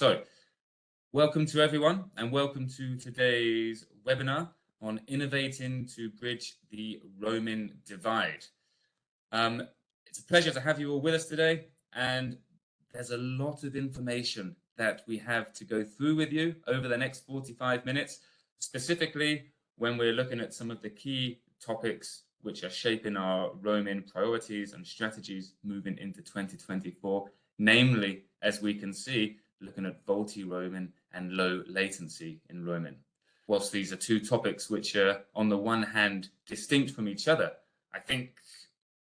So, welcome to everyone, and welcome to today's webinar on innovating to bridge the roaming divide. It's a pleasure to have you all with us today, and there's a lot of information that we have to go through with you over the next 45 minutes, specifically when we're looking at some of the key topics which are shaping our roaming priorities and strategies moving into 2024, namely, as we can see, looking at VoLTE roaming and low latency in roaming. Whilst these are two topics which are, on the one hand, distinct from each other, I think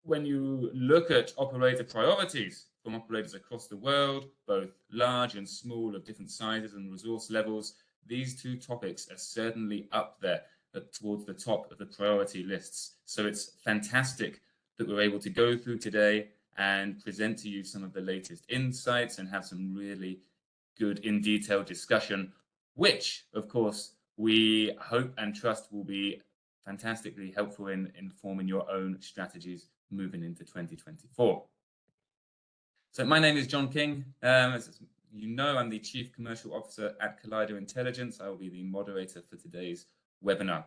when you look at operator priorities from operators across the world, both large and small of different sizes and resource levels, these two topics are certainly up there towards the top of the priority lists. So it's fantastic that we're able to go through today and present to you some of the latest insights and have some really good in detail discussion, which of course we hope and trust will be fantastically helpful in informing your own strategies moving into 2024. So my name is John King. As you know, I'm the Chief Commercial Officer at Kaleido Intelligence. I will be the moderator for today's webinar.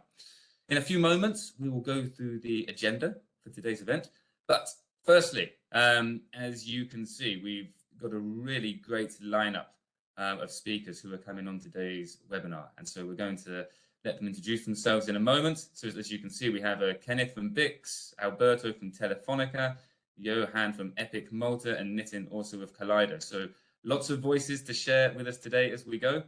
In a few moments, we will go through the agenda for today's event. But firstly, as you can see, we've got a really great lineup of speakers who are coming on today's webinar. And so we're going to let them introduce themselves in a moment. So as you can see, we have Kenneth from BICS, Alberto from Telefonica, Johan from Epic Malta, and Nitin also with Kaleido. So lots of voices to share with us today as we go.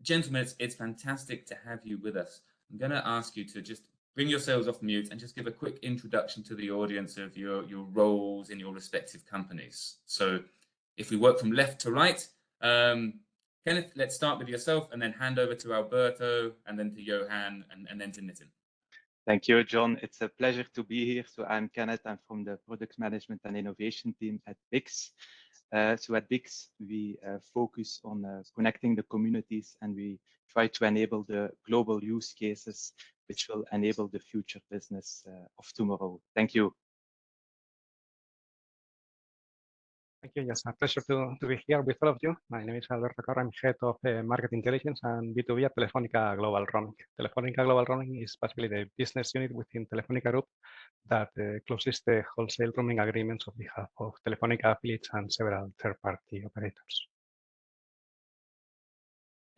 Gentlemen, it's fantastic to have you with us. I'm going to ask you to just bring yourselves off mute and just give a quick introduction to the audience of your roles in your respective companies. So if we work from left to right, Kenneth, let's start with yourself and then hand over to Alberto and then to Johan and then to Nitin. Thank you, John. It's a pleasure to be here. So I'm Kenneth. I'm from the Product Management and Innovation team at BICS. So at BICS, we focus on connecting the communities, and we try to enable the global use cases which will enable the future business of tomorrow. Thank you. Thank you. Yes, a pleasure to be here with all of you. My name is Alberto Carra. I'm head of market intelligence and B2B at Telefonica Global Roaming. Telefonica Global Roaming is basically the business unit within Telefonica Group that closes the wholesale roaming agreements on behalf of Telefonica affiliates and several third-party operators.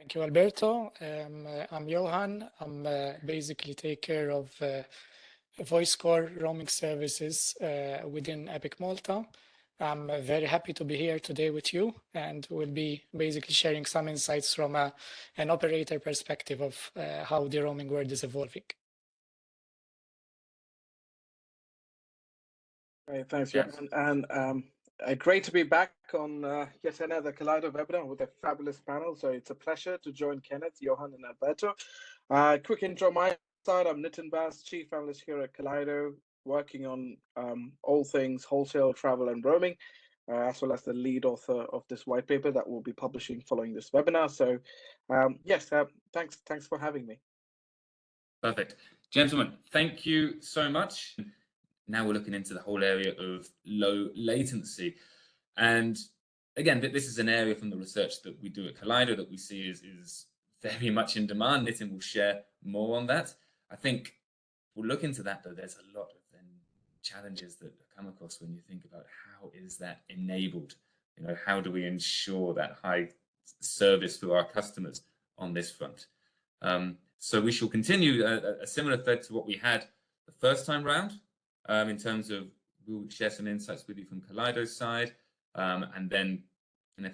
Thank you, Alberto. I'm Johan. I'm basically take care of voice core roaming services within Epic Malta. I'm very happy to be here today with you, and we'll be basically sharing some insights from an operator perspective of how the roaming world is evolving. Great, thanks, Johan. And great to be back on yet another Kaleido webinar with a fabulous panel. So it's a pleasure to join Kenneth, Johan, and Alberto. Quick intro my side. I'm Nitin Bass, Chief Analyst here at Kaleido, working on all things wholesale, travel, and roaming, as well as the lead author of this white paper that we'll be publishing following this webinar. So yes, thanks for having me. Perfect. Gentlemen, thank you so much. Now we're looking into the whole area of low latency. And again, this is an area from the research that we do at Kaleido that we see is very much in demand. Nitin will share more on that. I think we'll look into that, though. There's a lot of challenges that come across when you think about how is that enabled? You know, how do we ensure that high service for our customers on this front? So we shall continue a similar thread to what we had the first time round. In terms of, we'll share some insights with you from Kaleido's side, and then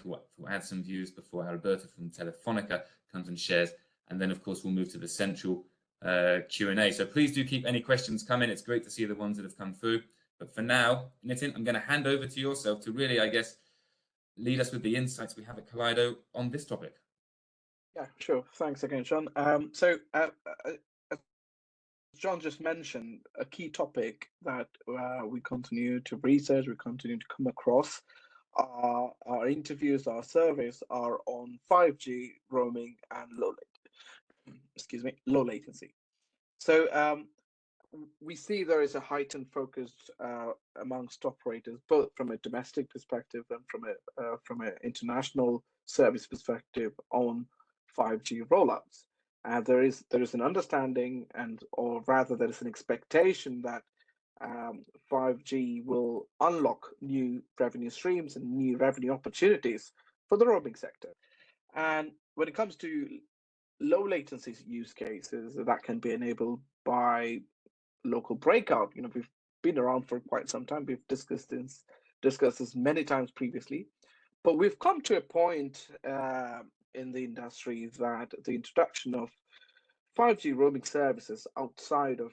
we'll add some views before Alberto from Telefonica comes and shares, and then of course we'll move to the central Q&A. So please do keep any questions coming. It's great to see the ones that have come through. But for now, Nitin, I'm going to hand over to yourself to really, I guess, lead us with the insights we have at Kaleido on this topic. Yeah, sure. Thanks again, John. So as John just mentioned, a key topic that we continue to research, we continue to come across, our interviews, our surveys are on 5G roaming and low latency. So we see there is a heightened focus amongst operators, both from a domestic perspective and from an international service perspective on 5G rollouts. And there is an understanding, or rather there is an expectation that 5G will unlock new revenue streams and new revenue opportunities for the roaming sector. And when it comes to low latency use cases, that can be enabled by local breakout. We've been around for quite some time. We've discussed this many times previously, but we've come to a point in the industry that the introduction of 5G roaming services outside of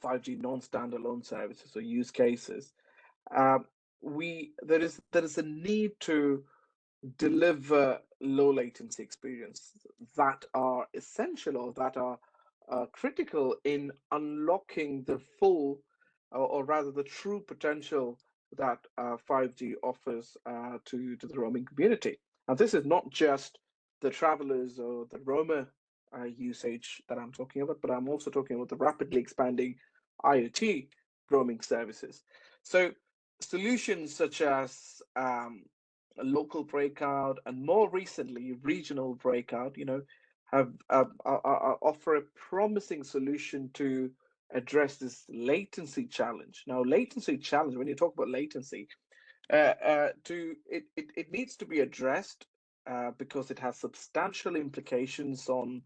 5G non-standalone services or use cases, there is a need to deliver low latency experience that are essential or that are critical in unlocking the full, or rather the true potential that 5G offers to the roaming community. And this is not just the travelers or the roamer usage that I'm talking about, but I'm also talking about the rapidly expanding IoT roaming services. So solutions such as a local breakout and more recently regional breakout, have offer a promising solution to address this latency challenge. Now, latency challenge, when you talk about latency, it needs to be addressed because it has substantial implications on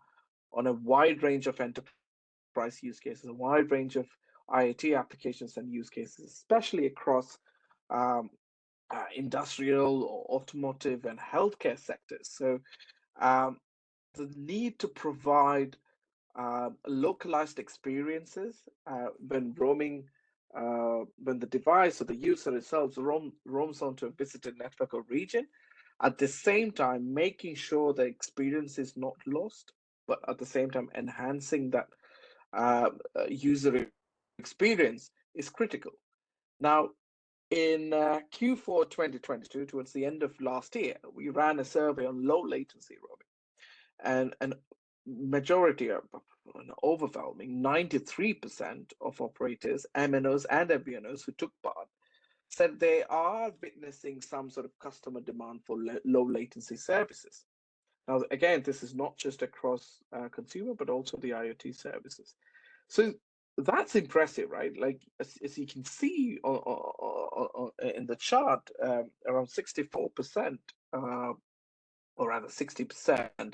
a wide range of enterprise use cases, a wide range of IoT applications and use cases, especially across industrial or automotive and healthcare sectors. So the need to provide localized experiences when roaming, when the device or the user itself roams onto a visited network or region, at the same time making sure the experience is not lost, but at the same time enhancing that user experience is critical. Now, in Q4 2022, towards the end of last year, we ran a survey on low latency roaming, and majority of an overwhelming 93% of operators, MNOs and MVNOs who took part said they are witnessing some sort of customer demand for low latency services. Now, again, this is not just across consumer, but also the IoT services. So that's impressive, right? Like as you can see in the chart, around 64%, or rather 60%,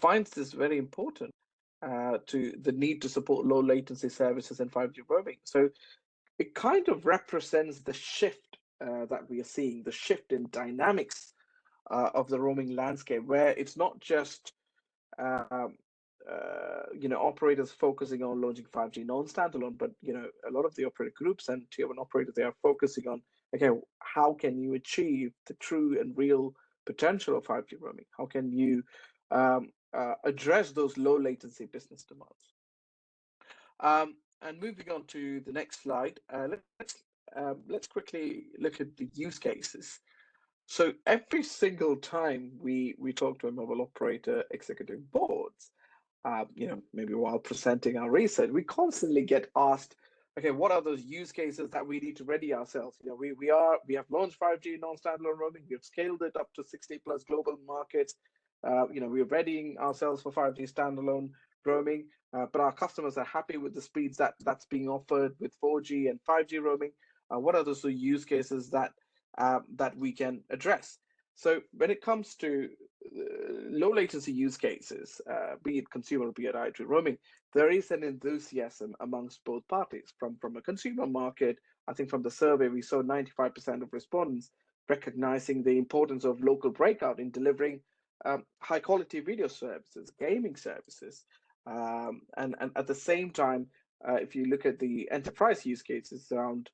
finds this very important to the need to support low latency services and 5G roaming. So it kind of represents the shift that we are seeing, the shift in dynamics of the roaming landscape, where it's not just operators focusing on launching 5G non-standalone, but a lot of the operator groups and tier one operators, they are focusing on, okay, how can you achieve the true and real potential of 5G roaming? How can you address those low latency business demands? And moving on to the next slide, let's quickly look at the use cases. So every single time we talk to a mobile operator executive boards, maybe while presenting our research, we constantly get asked, okay, what are those use cases that we need to ready ourselves? We have launched 5G non-standalone roaming. We've scaled it up to 60 plus global markets. We're readying ourselves for 5G standalone roaming, but our customers are happy with the speeds that's being offered with 4G and 5G roaming. What are those use cases that we can address? So when it comes to low latency use cases, be it consumer, be it IoT roaming, there is an enthusiasm amongst both parties. From a consumer market, I think from the survey, we saw 95% of respondents recognizing the importance of local breakout in delivering high quality video services, gaming services. And at the same time, if you look at the enterprise use cases, around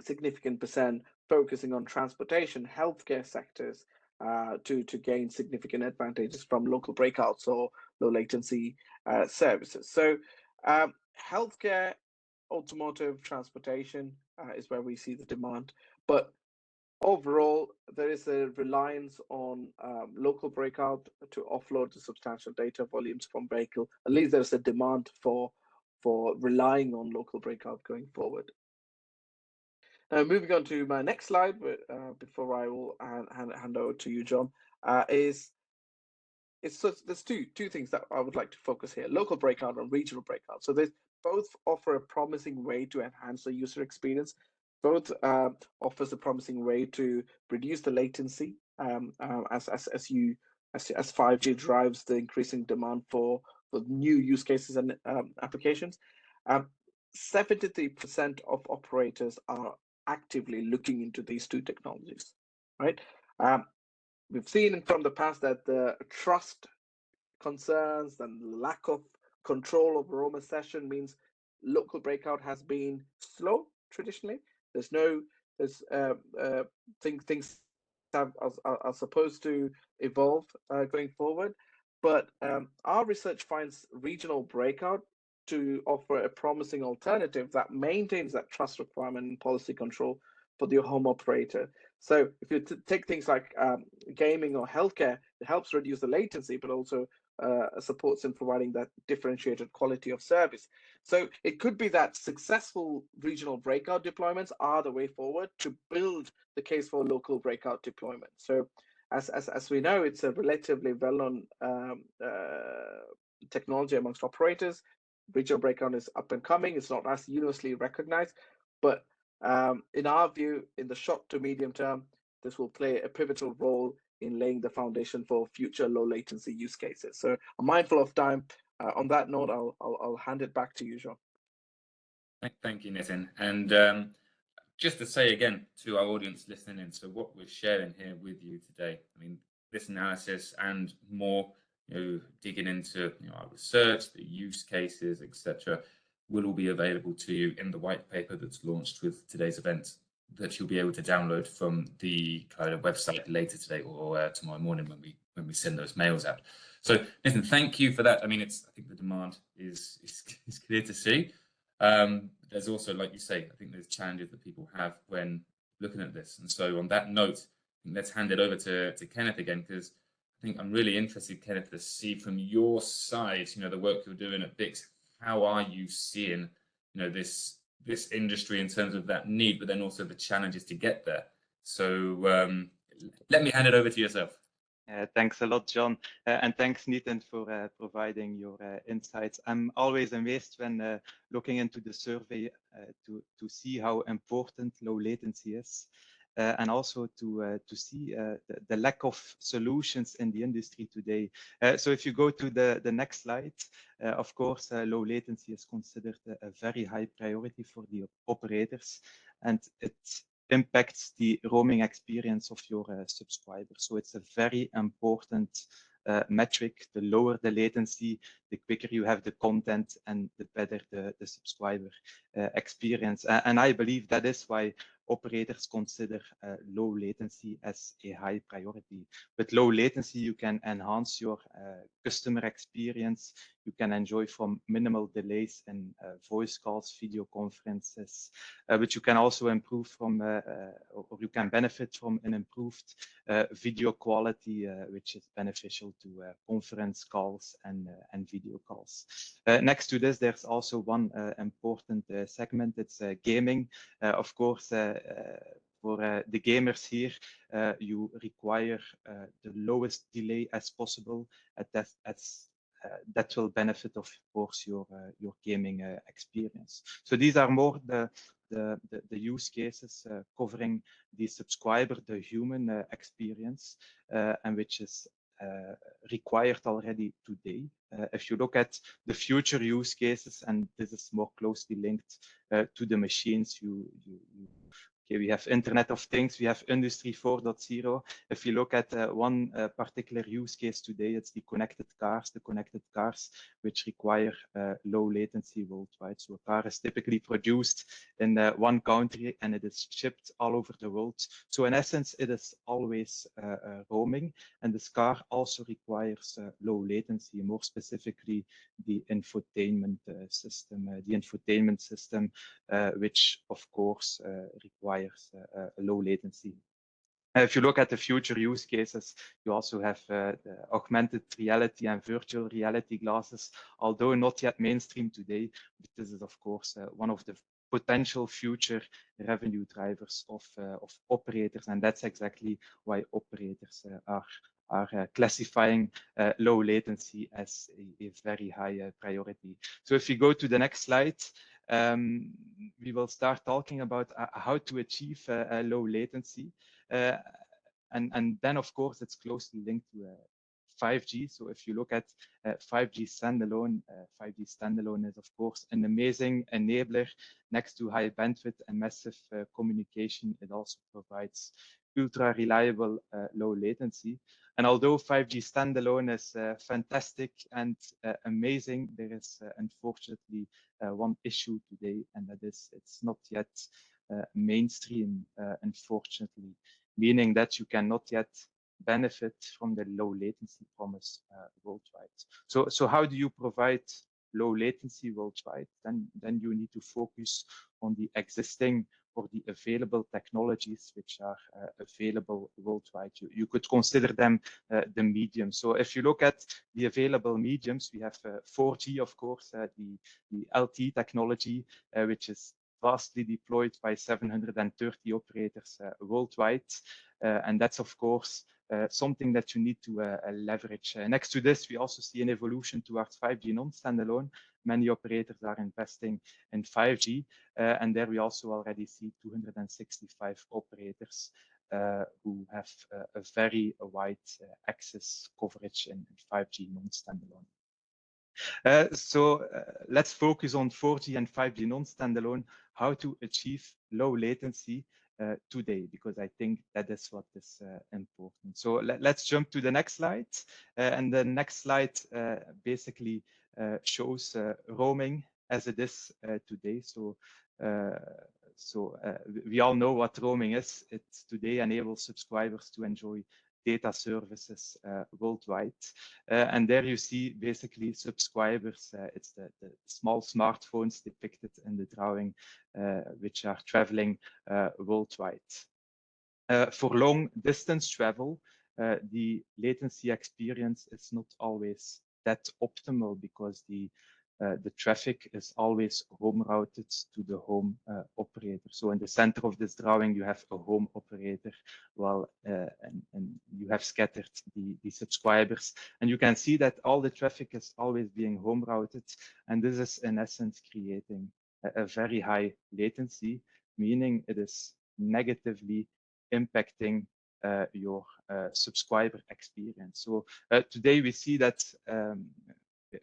significant percent focusing on transportation, healthcare sectors to gain significant advantages from local breakouts or low latency services. So healthcare, automotive, transportation is where we see the demand. But overall, there is a reliance on local breakout to offload the substantial data volumes from vehicle. At least there's a demand for relying on local breakout going forward. Now, moving on to my next slide, before I will hand over to you, John, there's two things that I would like to focus here: local breakout and regional breakout. So they both offer a promising way to enhance the user experience. Both offers a promising way to reduce the latency as 5G drives the increasing demand for new use cases and applications. 73% of operators are actively looking into these two technologies, right? We've seen from the past that the trust concerns and lack of control over Roma session means local breakout has been slow traditionally. Things are supposed to evolve going forward, but our research finds regional breakout to offer a promising alternative that maintains that trust requirement and policy control for the home operator. So if you take things like gaming or healthcare, it helps reduce the latency, but also supports in providing that differentiated quality of service. So it could be that successful regional breakout deployments are the way forward to build the case for local breakout deployment. So as we know, it's a relatively well-known technology amongst operators. Regional breakout is up and coming. It's not as universally recognized, but in our view, in the short to medium term, this will play a pivotal role in laying the foundation for future low latency use cases. So I'm mindful of time. On that note, I'll hand it back to you, Jean. Thank you, Nitin. And just to say again to our audience listening in, so what we're sharing here with you today, I mean, this analysis and more, digging into our research, the use cases, etc., will all be available to you in the white paper that's launched with today's event, that you'll be able to download from the Kaleido website later today or tomorrow morning when we send those mails out. So, Nitin, thank you for that. I mean, I think the demand is clear to see. There's also, like you say, I think there's challenges that people have when looking at this. And so on that note, let's hand it over to Kenneth again, because I think I'm really interested, Kenneth, to see from your side, the work you're doing at BICS. How are you seeing, this industry in terms of that need, but then also the challenges to get there? So let me hand it over to yourself. Thanks a lot, John, and thanks, Nitin, for providing your insights. I'm always amazed when looking into the survey to see how important low latency is, and also to see the lack of solutions in the industry today. So if you go to the next slide, of course, low latency is considered a very high priority for the operators, and it impacts the roaming experience of your subscribers. So it's a very important metric. The lower the latency, the quicker you have the content and the better the subscriber experience. And I believe that is why operators consider low latency as a high priority. With low latency, you can enhance your customer experience. You can enjoy from minimal delays in voice calls, video conferences, but you can also improve from, or you can benefit from an improved video quality, which is beneficial to conference calls and video calls. Next to this, there's also one important segment. It's gaming. Of course, for the gamers here, you require the lowest delay as possible. That will benefit, of course, your gaming experience. So these are more the use cases covering the subscriber, the human experience, and which is required already today. If you look at the future use cases, and this is more closely linked to the machines, we have Internet of Things, we have Industry 4.0. If you look at one particular use case today, it's the connected cars, which require low latency worldwide. So a car is typically produced in one country and it is shipped all over the world. So in essence, it is always roaming, and this car also requires low latency, more specifically the infotainment system. Which of course requires low latency. If you look at the future use cases, you also have the augmented reality and virtual reality glasses, although not yet mainstream today. But this is, of course, one of the potential future revenue drivers of operators, and that's exactly why operators are classifying low latency as a very high priority. So if you go to the next slide, we will start talking about how to achieve low latency. And then, of course, it's closely linked to 5G. So if you look at 5G standalone, 5G standalone is, of course, an amazing enabler. Next to high bandwidth and massive communication, it also provides ultra reliable low latency. And although 5G standalone is fantastic and amazing, there is unfortunately one issue today, and that is it's not yet mainstream, unfortunately, meaning that you cannot yet benefit from the low latency promise worldwide. So how do you provide low latency worldwide? Then you need to focus on the existing or the available technologies which are available worldwide. You could consider them the medium. So if you look at the available mediums, we have 4G, of course, the LTE technology, which is vastly deployed by 730 operators worldwide. And that's, of course, something that you need to leverage. Next to this, we also see an evolution towards 5G non-standalone. Many operators are investing in 5G, and there we also already see 265 operators who have a very wide access coverage in 5G non-standalone. So let's focus on 4G and 5G non-standalone, how to achieve low latency today, because I think that is what is important. So let's jump to the next slide. And the next slide basically shows roaming as it is today. So we all know what roaming is. It today enables subscribers to enjoy data services worldwide. And there you see basically subscribers. It's the small smartphones depicted in the drawing, which are traveling worldwide. For long distance travel, the latency experience is not always that optimal because the traffic is always home routed to the home operator. So in the center of this drawing, you have a home operator, and you have scattered the subscribers. And you can see that all the traffic is always being home routed. And this is in essence creating a very high latency, meaning it is negatively impacting your subscriber experience. So today we see that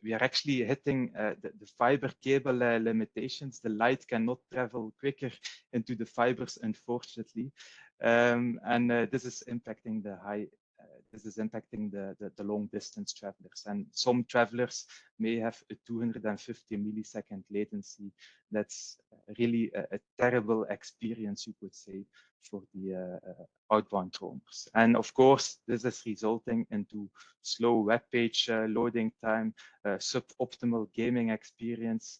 we are actually hitting the fiber cable limitations. The light cannot travel quicker into the fibers, unfortunately, and this is impacting the high. This is impacting the long distance travelers, and some travelers may have a 250 millisecond latency. That's really a terrible experience, you could say, for the outbound roamers. And of course, this is resulting into slow web page loading time, suboptimal gaming experience,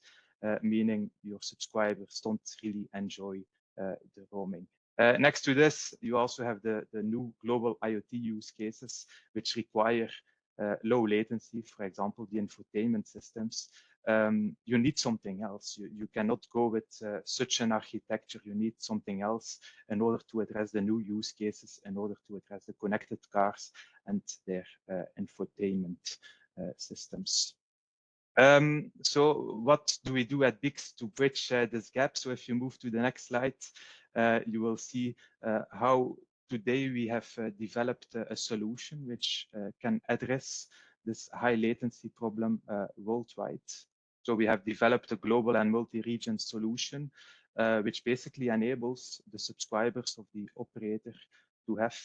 meaning your subscribers don't really enjoy the roaming. Next to this, you also have the new global IoT use cases, which require low latency, for example, the infotainment systems. You need something else. You cannot go with such an architecture. You need something else in order to address the new use cases, in order to address the connected cars and their infotainment systems. So what do we do at BICS to bridge this gap? So if you move to the next slide, you will see how today we have developed a solution which can address this high latency problem worldwide. So we have developed a global and multi-region solution, which basically enables the subscribers of the operator to have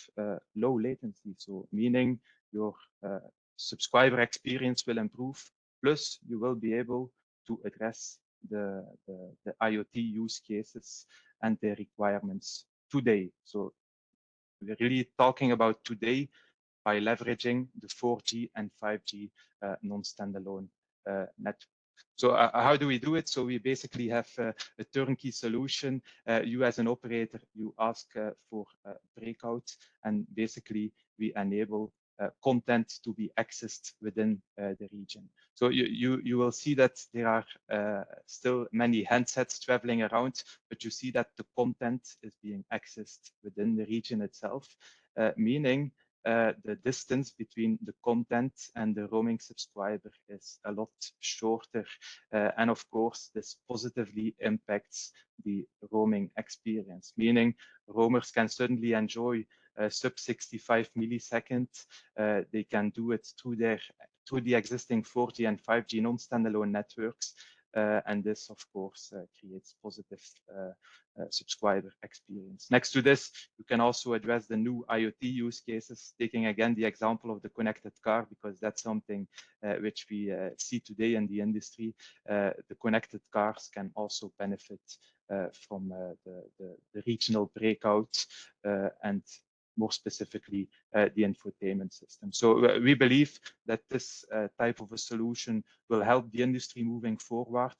low latency. So meaning your subscriber experience will improve, plus you will be able to address the IoT use cases and their requirements today. So we're really talking about today by leveraging the 4G and 5G non-standalone network. So how do we do it? So we basically have a turnkey solution. You as an operator, you ask for breakout, and basically we enable content to be accessed within the region. So you will see that there are still many handsets traveling around, but you see that the content is being accessed within the region itself, meaning the distance between the content and the roaming subscriber is a lot shorter. And of course, this positively impacts the roaming experience, meaning roamers can suddenly enjoy sub 65 milliseconds. They can do it through the existing 4G and 5G non-standalone networks. And this, of course, creates positive subscriber experience. Next to this, you can also address the new IoT use cases, taking again the example of the connected car, because that's something which we see today in the industry. The connected cars can also benefit from the regional breakout and more specifically the infotainment system. So we believe that this type of a solution will help the industry moving forward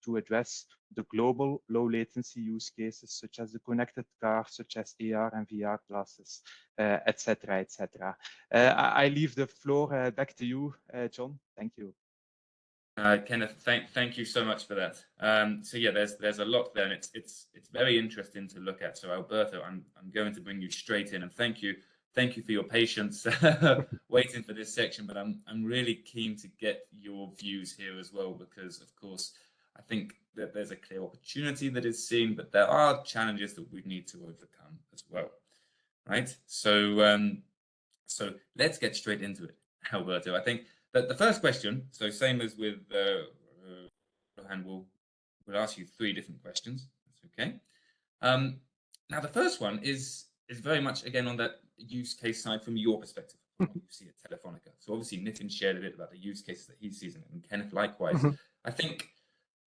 to address the global low latency use cases, such as the connected car, such as AR and VR glasses, etc., etc. I leave the floor back to you, John. Thank you. Kenneth, thank you so much for that. So yeah, there's a lot there, and it's very interesting to look at. So Alberto, I'm going to bring you straight in, and thank you for your patience waiting for this section. But I'm really keen to get your views here as well, because of course I think that there's a clear opportunity that is seen, but there are challenges that we need to overcome as well, right? So so let's get straight into it, Alberto. I think that the first question, so same as with Johan, we'll ask you 3 different questions. That's okay. Now the first one is very much again on that use case side from your perspective, what you see at Telefonica. So obviously Nitin shared a bit about the use cases that he sees, and Kenneth likewise. I think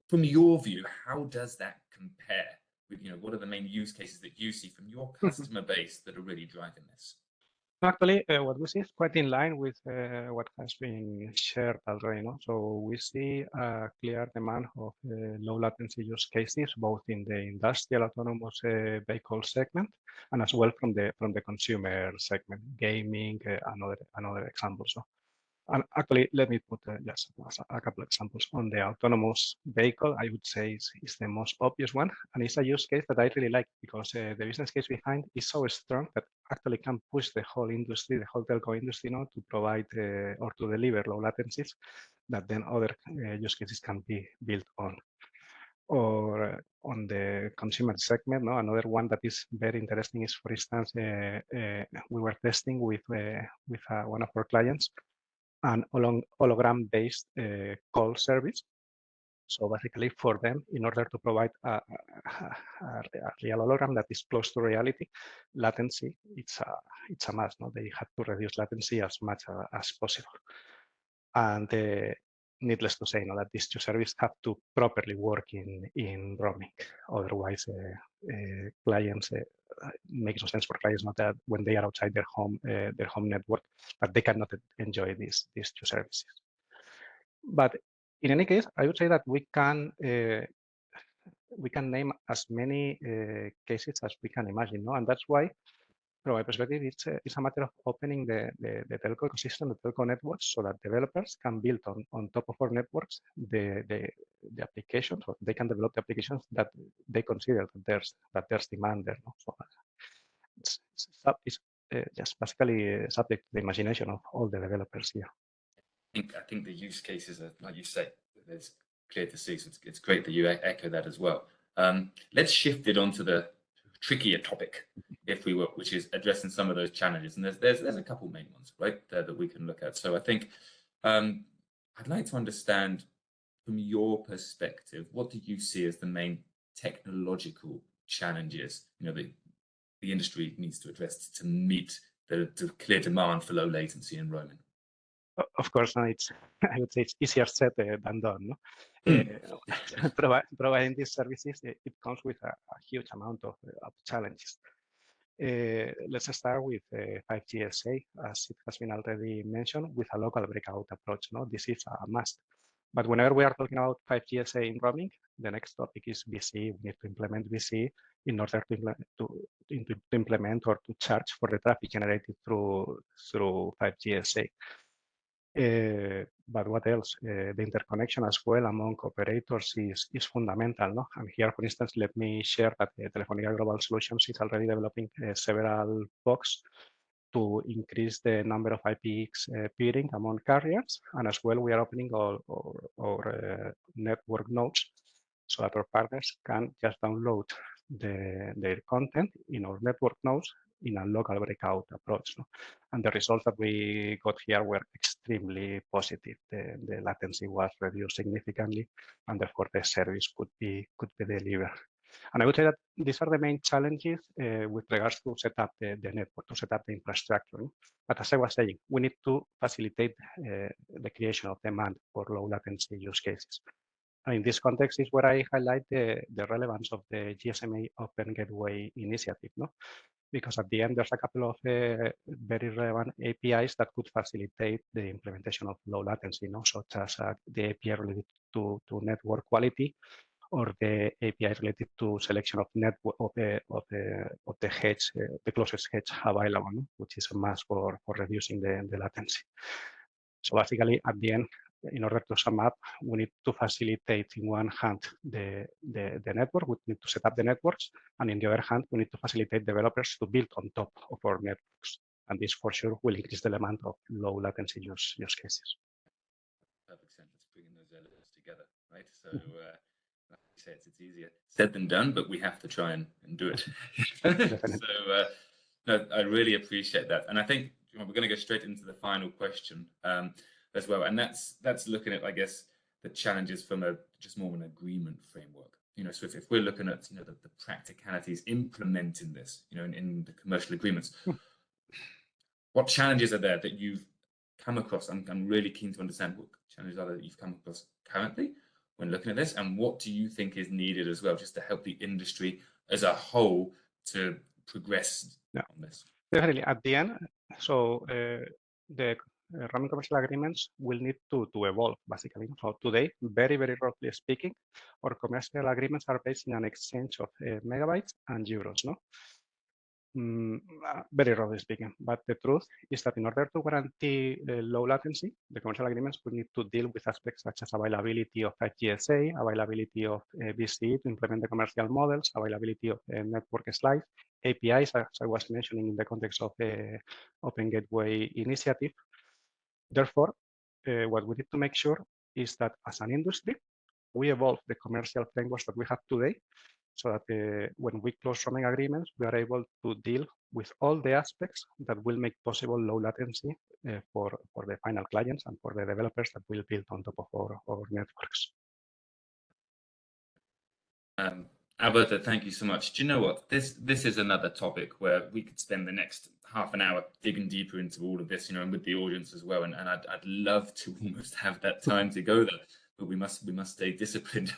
from your view, how does that compare with, what are the main use cases that you see from your customer base that are really driving this? Actually, what we see is quite in line with what has been shared already. So we see a clear demand of low latency use cases, both in the industrial autonomous vehicle segment and as well from the consumer segment, gaming, another example. So, and actually, let me put just a couple of examples. On the autonomous vehicle, I would say is the most obvious one, and it's a use case that I really like because the business case behind is so strong that actually can push the whole industry, the whole telco industry, to provide or to deliver low latencies that then other use cases can be built on. Or on the consumer segment, another one that is very interesting is, for instance, we were testing with one of our clients an hologram-based call service. So basically for them, in order to provide a real hologram that is close to reality, latency, it's a must. They have to reduce latency as much as possible. And needless to say, that these 2 services have to properly work in roaming. Otherwise, clients makes no sense for clients that when they are outside their home network, but they cannot enjoy these 2 services. But in any case, I would say that we can name as many cases as we can imagine, and that's why, from my perspective, it's a matter of opening the telco ecosystem, the telco networks, so that developers can build on top of our networks the applications, or they can develop the applications that they consider that there's demand there. So it's just basically subject to the imagination of all the developers here. I think the use cases are, like you say, it's clear to see. So it's great that you echo that as well. Let's shift it onto the trickier topic, if we will, which is addressing some of those challenges. And there's a couple main ones right there that we can look at. So I think I'd like to understand from your perspective, what do you see as the main technological challenges the industry needs to address to meet the clear demand for low latency and roaming? Of course, I would say it's easier said than done. Providing these services, it comes with a huge amount of challenges. Let's start with 5G SA, as it has been already mentioned, with a local breakout approach. This is a must. But whenever we are talking about 5G SA in roaming, the next topic is VC. We need to implement VC in order to implement or to charge for the traffic generated through 5G SA. But what else? The interconnection as well among operators is fundamental. No? And here, for instance, let me share that Telefónica Global Solutions is already developing several POCs to increase the number of IPX peering among carriers. And as well, we are opening our network nodes so that our partners can just download their content in our network nodes in a local breakout approach. No? And the results that we got here were extremely positive. The latency was reduced significantly, and therefore the service could be delivered. And I would say that these are the main challenges with regards to set up the network, to set up the infrastructure. No? But as I was saying, we need to facilitate the creation of demand for low latency use cases. And in this context is where I highlight the relevance of the GSMA Open Gateway initiative. No? Because at the end, there's a couple of very relevant APIs that could facilitate the implementation of low latency, no? Such as the API related to network quality, or the API related to selection of network of the hedge, the closest hedge available, no? Which is a must for reducing the latency. So basically, at the end, in order to sum up, we need to facilitate, in one hand, the network. We need to set up the networks, and in the other hand, we need to facilitate developers to build on top of our networks. And this, for sure, will increase the demand of low latency use cases. Perfect sense. It's bringing those elements together, right? So, like you say, it's easier said than done, but we have to try and do it. So, no, I really appreciate that. And I think we're going to go straight into the final question as well. And that's looking at, I guess, the challenges from just more of an agreement framework. You know, so if we're looking at, you know, the practicalities implementing this, you know, in the commercial agreements, what challenges are there that you've come across? I'm really keen to understand what challenges are there that you've come across currently when looking at this, and what do you think is needed as well, just to help the industry as a whole to progress on this? Definitely. At the end, so the roaming commercial agreements will need to evolve, basically. So today, very, very roughly speaking, our commercial agreements are based in an exchange of megabytes and euros, no? Very roughly speaking. But the truth is that in order to guarantee low latency, the commercial agreements will need to deal with aspects such as availability of 5G SA, availability of BCE to implement the commercial models, availability of network slice, APIs, as I was mentioning in the context of the Open Gateway initiative. Therefore, what we need to make sure is that as an industry, we evolve the commercial frameworks that we have today, so that when we close roaming agreements, we are able to deal with all the aspects that will make possible low latency for the final clients and for the developers that will build on top of our networks. Alberto, thank you so much. Do you know what? This is another topic where we could spend the next half an hour digging deeper into all of this, you know, and with the audience as well. And I'd love to almost have that time to go there, but we must stay disciplined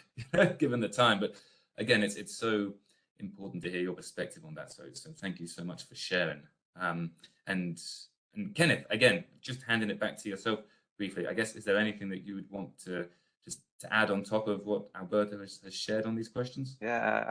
given the time. But again, it's so important to hear your perspective on that. So thank you so much for sharing. And Kenneth, again, just handing it back to yourself briefly. I guess, is there anything that you would want to add on top of what Alberto has shared on these questions? Yeah,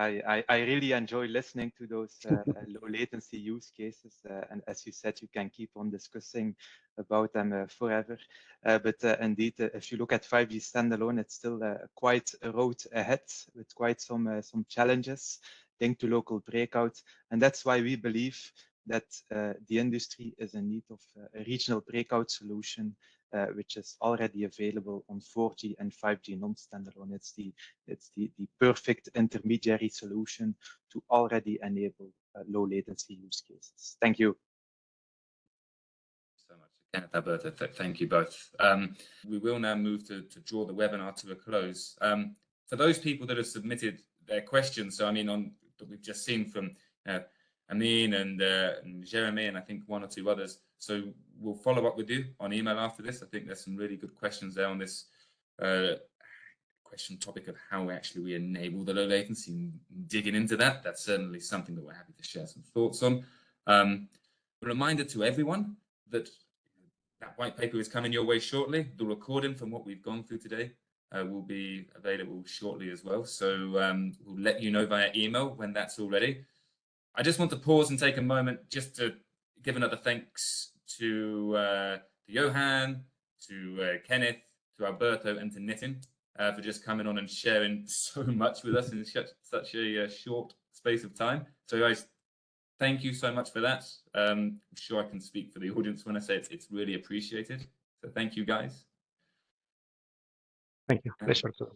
I really enjoy listening to those low latency use cases. And as you said, you can keep on discussing about them forever. But indeed, if you look at 5G standalone, it's still quite a road ahead with quite some challenges linked to local breakout. And that's why we believe that the industry is in need of a regional breakout solution, which is already available on 4G and 5G non-standalone. It's the perfect intermediary solution to already enable low latency use cases. Thank you. So much, Kenneth, Alberto. Thank you both. We will now move to draw the webinar to a close. For those people that have submitted their questions, so I mean, that we've just seen from Amin and Jeremy, and I think one or two others. So we'll follow up with you on email after this. I think there's some really good questions there on this question topic of how actually we enable the low latency, and digging into that. That's certainly something that we're happy to share some thoughts on. A reminder to everyone that white paper is coming your way shortly. The recording from what we've gone through today will be available shortly as well. So we'll let you know via email when that's all ready. I just want to pause and take a moment just to give another thanks to Johan, to Kenneth, to Alberto, and to Nitin for just coming on and sharing so much with us in such a short space of time. So guys, thank you so much for that. I'm sure I can speak for the audience when I say it's really appreciated. So thank you, guys. Thank you. Pleasure to